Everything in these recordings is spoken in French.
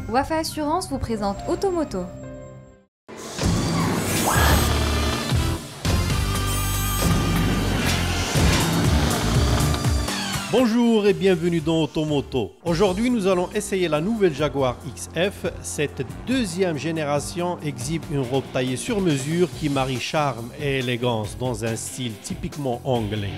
Wafa Assurance vous présente Automoto. Bonjour et bienvenue dans Automoto. Aujourd'hui, nous allons essayer la nouvelle Jaguar XF. Cette deuxième génération exhibe une robe taillée sur mesure qui marie charme et élégance dans un style typiquement anglais.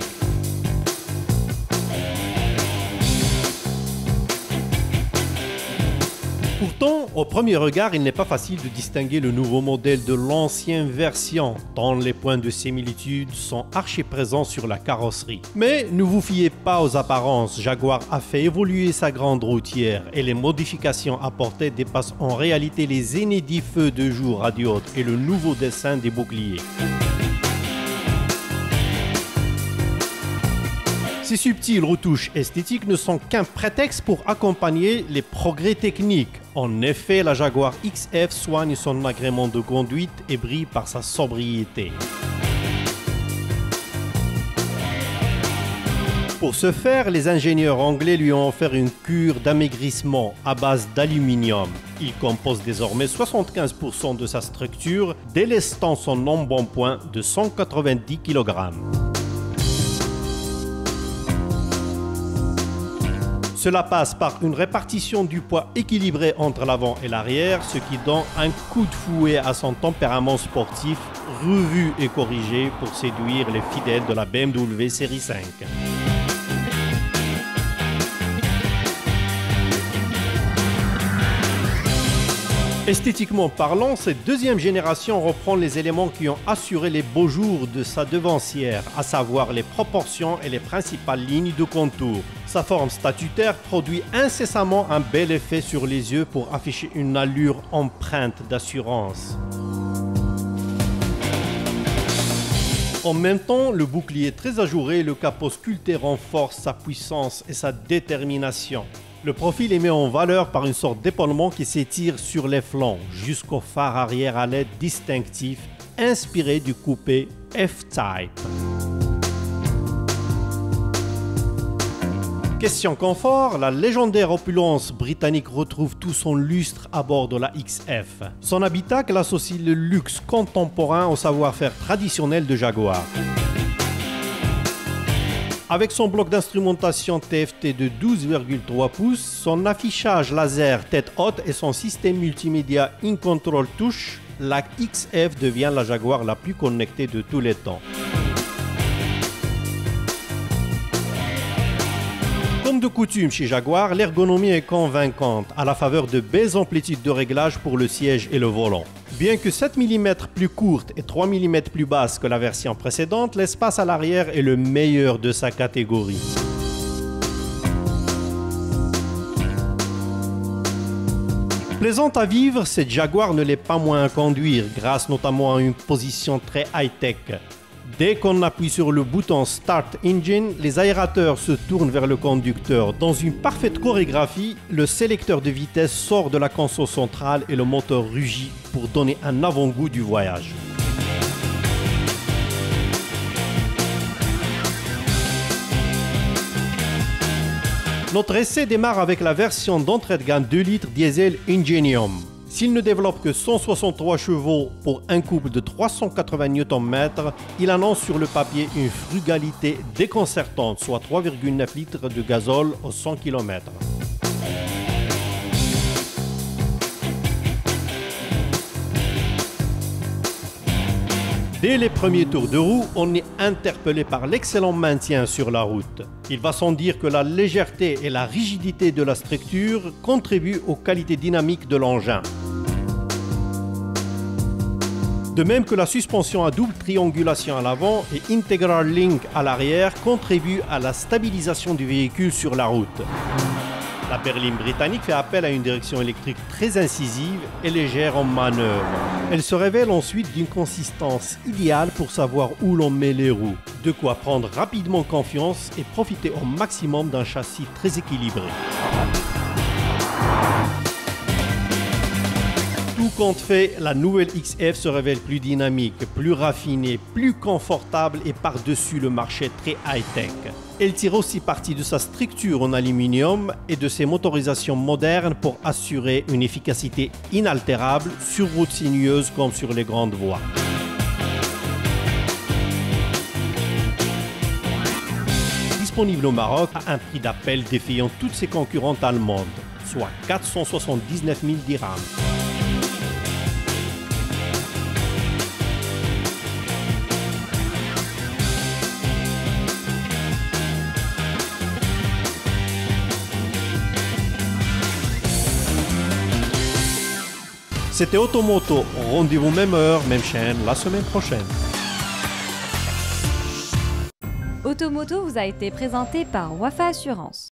Pourtant, au premier regard, il n'est pas facile de distinguer le nouveau modèle de l'ancienne version, tant les points de similitude sont archi-présents sur la carrosserie. Mais ne vous fiez pas aux apparences, Jaguar a fait évoluer sa grande routière et les modifications apportées dépassent en réalité les inédits feux de jour radiodes et le nouveau dessin des boucliers. Ces subtiles retouches esthétiques ne sont qu'un prétexte pour accompagner les progrès techniques. En effet, la Jaguar XF soigne son agrément de conduite et brille par sa sobriété. Pour ce faire, les ingénieurs anglais lui ont offert une cure d'amaigrissement à base d'aluminium. Il compose désormais 75% de sa structure, délestant son embonpoint de 190 kg. Cela passe par une répartition du poids équilibrée entre l'avant et l'arrière, ce qui donne un coup de fouet à son tempérament sportif, revu et corrigé pour séduire les fidèles de la BMW série 5. Esthétiquement parlant, cette deuxième génération reprend les éléments qui ont assuré les beaux jours de sa devancière, à savoir les proportions et les principales lignes de contour. Sa forme statutaire produit incessamment un bel effet sur les yeux pour afficher une allure empreinte d'assurance. En même temps, le bouclier très ajouré et le capot sculpté renforcent sa puissance et sa détermination. Le profil est mis en valeur par une sorte d'épaulement qui s'étire sur les flancs jusqu'au phare arrière à LED distinctif inspiré du coupé F-Type. Question confort, la légendaire opulence britannique retrouve tout son lustre à bord de la XF. Son habitacle associe le luxe contemporain au savoir-faire traditionnel de Jaguar. Avec son bloc d'instrumentation TFT de 12,3 pouces, son affichage laser tête haute et son système multimédia InControl Touch, la XF devient la Jaguar la plus connectée de tous les temps. Comme de coutume chez Jaguar, l'ergonomie est convaincante à la faveur de belles amplitudes de réglage pour le siège et le volant. Bien que 7 mm plus courte et 3 mm plus basse que la version précédente, l'espace à l'arrière est le meilleur de sa catégorie. Plaisante à vivre, cette Jaguar ne l'est pas moins à conduire, grâce notamment à une position très high-tech. Dès qu'on appuie sur le bouton Start Engine, les aérateurs se tournent vers le conducteur. Dans une parfaite chorégraphie, le sélecteur de vitesse sort de la console centrale et le moteur rugit pour donner un avant-goût du voyage. Notre essai démarre avec la version d'entrée de gamme 2 litres diesel Ingenium. S'il ne développe que 163 chevaux pour un couple de 380 Nm, il annonce sur le papier une frugalité déconcertante, soit 3,9 litres de gazole au 100 km. Dès les premiers tours de roue, on est interpellé par l'excellent maintien sur la route. Il va sans dire que la légèreté et la rigidité de la structure contribuent aux qualités dynamiques de l'engin. De même que la suspension à double triangulation à l'avant et Integral Link à l'arrière contribuent à la stabilisation du véhicule sur la route. La berline britannique fait appel à une direction électrique très incisive et légère en manœuvre. Elle se révèle ensuite d'une consistance idéale pour savoir où l'on met les roues. De quoi prendre rapidement confiance et profiter au maximum d'un châssis très équilibré. Tout compte fait, la nouvelle XF se révèle plus dynamique, plus raffinée, plus confortable et par-dessus le marché très high-tech. Elle tire aussi parti de sa structure en aluminium et de ses motorisations modernes pour assurer une efficacité inaltérable sur routes sinueuses comme sur les grandes voies. Disponible au Maroc à un prix d'appel défiant toutes ses concurrentes allemandes, soit 479 000 dirhams. C'était Automoto. Rendez-vous même heure, même chaîne, la semaine prochaine. Automoto vous a été présenté par Wafa Assurance.